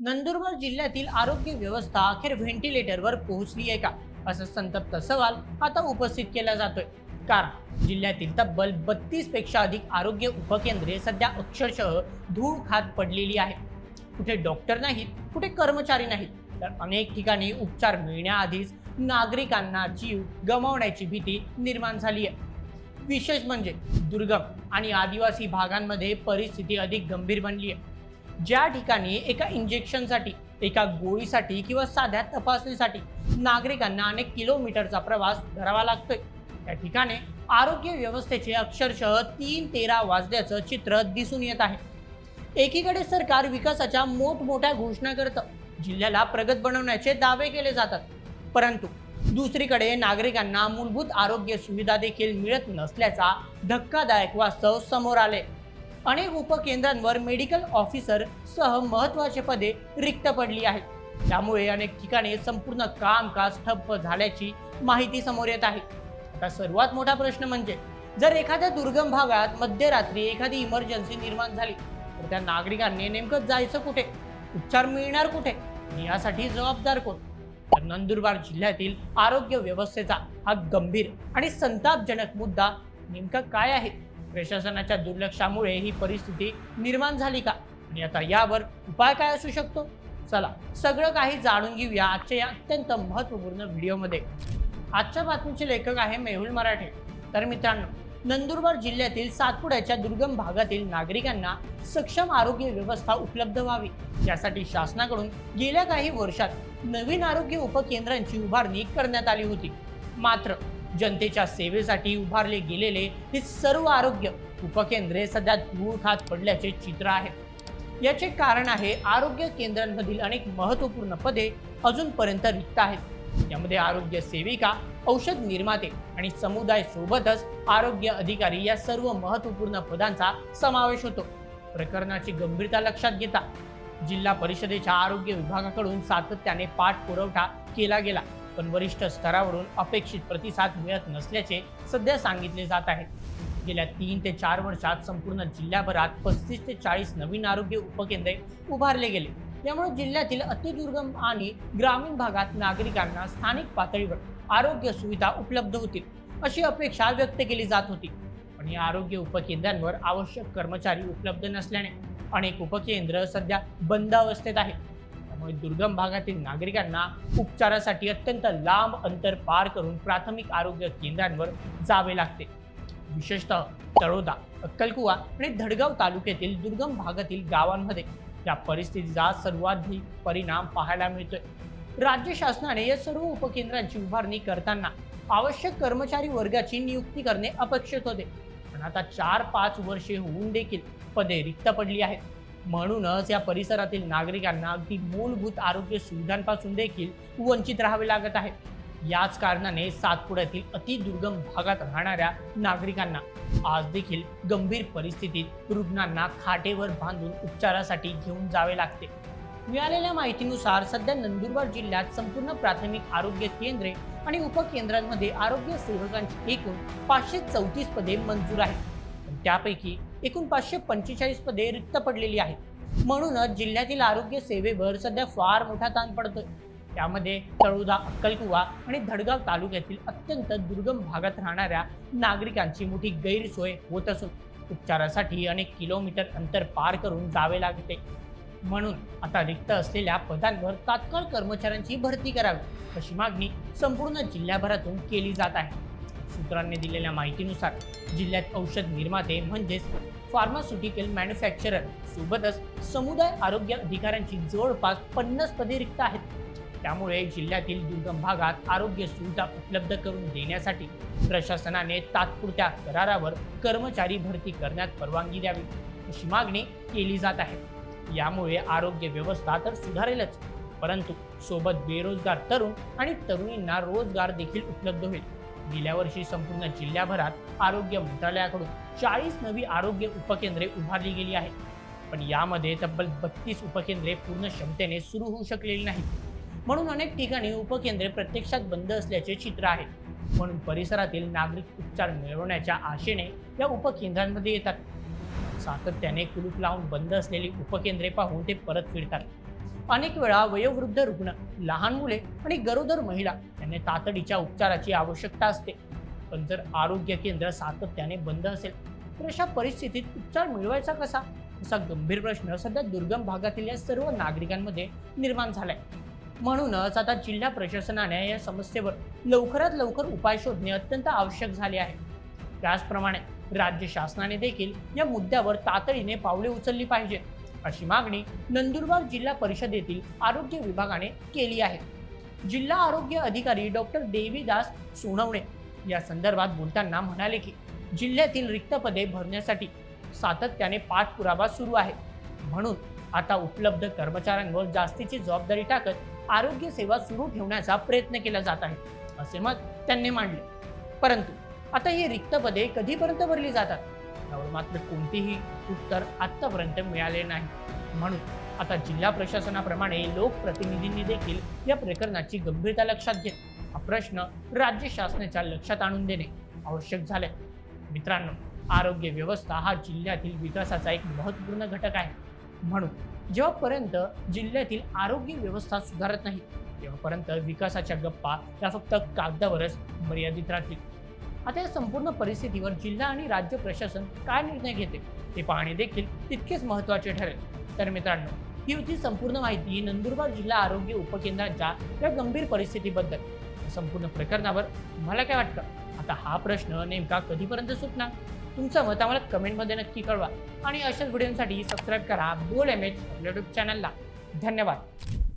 नंदुरबार जिल्ह्यातील आरोग्य व्यवस्था अखेर व्हेंटिलेटरवर पोहोचली आहे का, असा संतप्त सवाल आता उपस्थित केला जातोय. कारण जिल्ह्यातील तब्बल 32 पेक्षा अधिक आरोग्य उपकेंद्रे सध्या अक्षरशः धूळ खात पडलेली आहे. कुठे डॉक्टर नाहीत, कुठे कर्मचारी नाहीत, तर अनेक ठिकाणी उपचार मिळण्याआधीच नागरिकांना जीव गमावण्याची भीती निर्माण झाली आहे. विशेष म्हणजे दुर्गम आणि आदिवासी भागांमध्ये परिस्थिती अधिक गंभीर बनली आहे. ज्या ठिकाणी एका इंजेक्शनसाठी, एका गोळीसाठी किंवा साध्या तपासणीसाठी नागरिकांना अनेक किलोमीटरचा प्रवास करावा लागतोय, त्या ठिकाणी आरोग्य व्यवस्थेचे अक्षरशः 3-13 वाजल्याचं चित्र दिसून येत आहे. एकीकडे सरकार विकासाच्या मोठमोठ्या घोषणा करतं, जिल्ह्याला प्रगत बनवण्याचे दावे केले जातात, परंतु दुसरीकडे नागरिकांना मूलभूत आरोग्य सुविधा देखील मिळत नसल्याचा धक्कादायक वास्तव समोर आले. अनेक उपकेंद्रांवर मेडिकल ऑफिसर सह महत्त्वाची पदे रिक्त पडली आहेत. त्यामुळे अनेक ठिकाणी संपूर्ण कामकाज ठप्प झाल्याची माहिती समोर येत आहे. आता सर्वात मोठा प्रश्न म्हणजे, जर एखाद्या दुर्गम भागात मध्यरात्री एखादी इमर्जन्सी निर्माण झाली तर त्या नागरिकांनी नेमकं जायचं कुठे, उपचार मिळणार कुठे, आणि यासाठी जबाबदार कोण? तर नंदुरबार जिल्ह्यातील आरोग्य व्यवस्थेचा हा गंभीर आणि संतापजनक मुद्दा नेमका काय आहे? प्रशासनाच्या दुर्लक्षामुळे ही परिस्थिती निर्माण झाली का, आणि आता यावर उपाय काय असू शकतो? चला सगळं काही जाणून घेऊया आजच्या या अत्यंत महत्त्वपूर्ण व्हिडिओमध्ये. आजच्या बातमीचे लेखक आहे मेहुल मराठे. तर मित्रांनो, नंदुरबार जिल्ह्यातील सातपुड्याच्या दुर्गम भागातील नागरिकांना सक्षम आरोग्य व्यवस्था उपलब्ध व्हावी, यासाठी शासनाकडून गेल्या काही वर्षात नवीन आरोग्य उपकेंद्रांची उभारणी करण्यात आली होती. मात्र जनतेच्या सेवेसाठी उभारले गेलेले हे सर्व आरोग्य उपकेंद्रे सध्या धूळ खात पडल्याचे चित्र आहे. याचे कारण आहे, आरोग्य केंद्रांमधील अनेक महत्त्वपूर्ण पदे अजूनपर्यंत रिक्त आहेत. यामध्ये आरोग्य सेविका, औषध निर्माते आणि समुदाय सोबतच आरोग्य अधिकारी या सर्व महत्त्वपूर्ण पदांचा समावेश होतो. प्रकरणाची गंभीरता लक्षात घेता जिल्हा परिषदेच्या आरोग्य विभागाकडून सातत्याने पाठपुरावा केला गेला, पण वरिष्ठ स्तरावरून अपेक्षित प्रतिसाद मिळत नसल्याचे सध्या सांगितले जात आहे. गेल्या 3 ते 4 वर्षात संपूर्ण जिल्ह्याभरात 35 ते 40 नवीन आरोग्य उपकेंद्रे उभारले गेले. यामुळे जिल्ह्यातील अतिदुर्गम आणि ग्रामीण भागात नागरिकांना स्थानिक पातळीवर आरोग्य सुविधा उपलब्ध होतील अशी अपेक्षा व्यक्त केली जात होती. पण या आरोग्य उपकेंद्रांवर आवश्यक कर्मचारी उपलब्ध नसल्याने अनेक उपकेंद्र सध्या बंद अवस्थेत आहेत. त्यामुळे दुर्गम भागातील नागरिकांना उपचारासाठी अत्यंत लांब अंतर पार करून प्राथमिक आरोग्य केंद्रांवर जावे लागते. विशेषतः तळोदा, अक्कलकुवा आणि धडगाव तालुक्यातील दुर्गम भागातील गावांमध्ये या परिस्थितीचा सर्वाधिक परिणाम पाहायला मिळतोय. राज्य शासनाने या सर्व उपकेंद्रांची उभारणी करताना आवश्यक कर्मचारी वर्गाची नियुक्ती करणे अपेक्षित होते, पण आता 4-5 वर्षे होऊन देखील पदे रिक्त पडली आहेत. म्हणूनच या परिसरातील नागरिकांना अगदी मूलभूत आरोग्य सुविधांपासून देखील वंचित राहावे लागत आहे. याच कारणाने सातपुड्यातील अतिदुर्गम भागात राहणाऱ्या नागरिकांना आज देखील गंभीर परिस्थितीत रुग्णांना खाटेवर बांधून उपचारासाठी घेऊन जावे लागते. मिळालेल्या माहितीनुसार सध्या नंदुरबार जिल्ह्यात संपूर्ण प्राथमिक आरोग्य केंद्रे आणि उपकेंद्रांमध्ये आरोग्य सेवकांची एकूण 534 पदे मंजूर आहेत. त्यापैकी एकूण 545 पदे रिक्त पडलेली आहेत. म्हणूनच जिल्ह्यातील आरोग्य सेवेवर सध्या फार मोठा ताण पडतोय. त्यामध्ये तळोदा, अक्कलकुवा आणि धडगाव तालुक्यातील अत्यंत दुर्गम भागात राहणाऱ्या नागरिकांची मोठी गैरसोय होत असून उपचारासाठी अनेक किलोमीटर अंतर पार करून जावे लागते. म्हणून आता रिक्त असलेल्या पदांवर तात्काळ कर्मचाऱ्यांची भरती करावी अशी मागणी संपूर्ण जिल्ह्याभरातून केली जात आहे. सूत्रांनी दिलेल्या माहितीनुसार जिल्ह्यात औषध निर्माते म्हणजेच फार्मास्युटिकल मॅन्युफॅक्चरर सोबतच समुदाय आरोग्य अधिकाऱ्यांची जवळपास 50 पदे रिक्त आहेत. त्यामुळे जिल्ह्यातील दुर्गम भागात आरोग्य सुविधा उपलब्ध करून देण्यासाठी प्रशासनाने तात्पुरत्या करारावर कर्मचारी भरती करण्यात परवानगी द्यावी अशी मागणी केली जात आहे. यामुळे आरोग्य व्यवस्था तर सुधारेलच, परंतु सोबत बेरोजगार तरुण आणि तरुणींना रोजगार देखील उपलब्ध होईल. गेल्या वर्षी संपूर्ण जिल्ह्याभरात आरोग्य मंत्रालयाकडून 40 नवी आरोग्य उपकेंद्रे उभारली गेली आहेत, पण यामध्ये तब्बल 32 उपकेंद्रे पूर्ण क्षमतेने सुरू होऊ शकलेली नाहीत. म्हणून अनेक ठिकाणी उपकेंद्रे प्रत्यक्षात बंद असल्याचे चित्र आहे. म्हणून परिसरातील नागरिक उपचार मिळवण्याच्या आशेने या उपकेंद्रांमध्ये येतात. सातत्याने कुलूप लावून बंद असलेली उपकेंद्रे पाहून ते परत फिरतात. अनेक वेळा वयोवृद्ध रुग्ण, लहान मुले आणि गरोदर महिला यांना तातडीच्या उपचाराची आवश्यकता असते. पण जर आरोग्य केंद्र सातत्याने बंद असेल तर अशा परिस्थितीत उपचार मिळवायचा कसा, असा गंभीर प्रश्न सध्या दुर्गम भागातील या सर्व नागरिकांमध्ये निर्माण झालाय. म्हणूनच आता जिल्हा प्रशासनाने या समस्येवर लवकरात लवकर उपाय शोधणे अत्यंत आवश्यक झाले आहे. त्याचप्रमाणे राज्य शासनाने देखील या मुद्द्यावर तातडीने पावले उचलली पाहिजे, अशी मागणी नंदुरबार जिल्हा परिषदेतील आरोग्य विभागाने केली आहे. जिल्हा आरोग्य अधिकारी डॉक्टर देवीदास सोनवणे या संदर्भात बोलताना म्हणाले की जिल्ह्यातील रिक्त पदे भरण्यासाठी सातत्याने पाठपुरावा सुरू आहे. म्हणून आता उपलब्ध कर्मचाऱ्यांवर जास्तीची जबाबदारी टाकत आरोग्य सेवा सुरू ठेवण्याचा प्रयत्न केला जात आहे, असे मत त्यांनी मांडले. परंतु आता ही रिक्त पदे कधीपर्यंत भरली जातात यावर मात्र कोणतेही उत्तर आतापर्यंत मिळाले नाही. म्हणून आता जिल्हा प्रशासनाप्रमाणे लोकप्रतिनिधींनी देखील या प्रकरणाची गंभीरता लक्षात घेत हा प्रश्न राज्य शासनाच्या लक्षात आणून देणे आवश्यक झाले. मित्रांनो, आरोग्य व्यवस्था हा जिल्ह्यातील विकासाचा एक महत्त्वपूर्ण घटक आहे. म्हणून जेव्हापर्यंत जिल्ह्यातील आरोग्य व्यवस्था सुधारत नाही तेव्हापर्यंत विकासाच्या गप्पा या फक्त कागदावरच मर्यादित राहतील. आता या संपूर्ण परिस्थितीवर जिल्हा आणि राज्य प्रशासन काय निर्णय घेते ते पाहणे देखील तितकेच महत्त्वाचे ठरेल. तर मित्रांनो, ही होती संपूर्ण माहिती नंदुरबार जिल्हा आरोग्य उपकेंद्राच्या या गंभीर परिस्थितीबद्दल. संपूर्ण प्रकरणावर तुम्हाला काय वाटतं? आता हा प्रश्न नेमका कधीपर्यंत सुटणार? तुमचं मत आम्हाला कमेंटमध्ये नक्की कळवा आणि अशाच व्हिडिओसाठी सबस्क्राईब करा बोल MH यूट्यूब चॅनलला. धन्यवाद.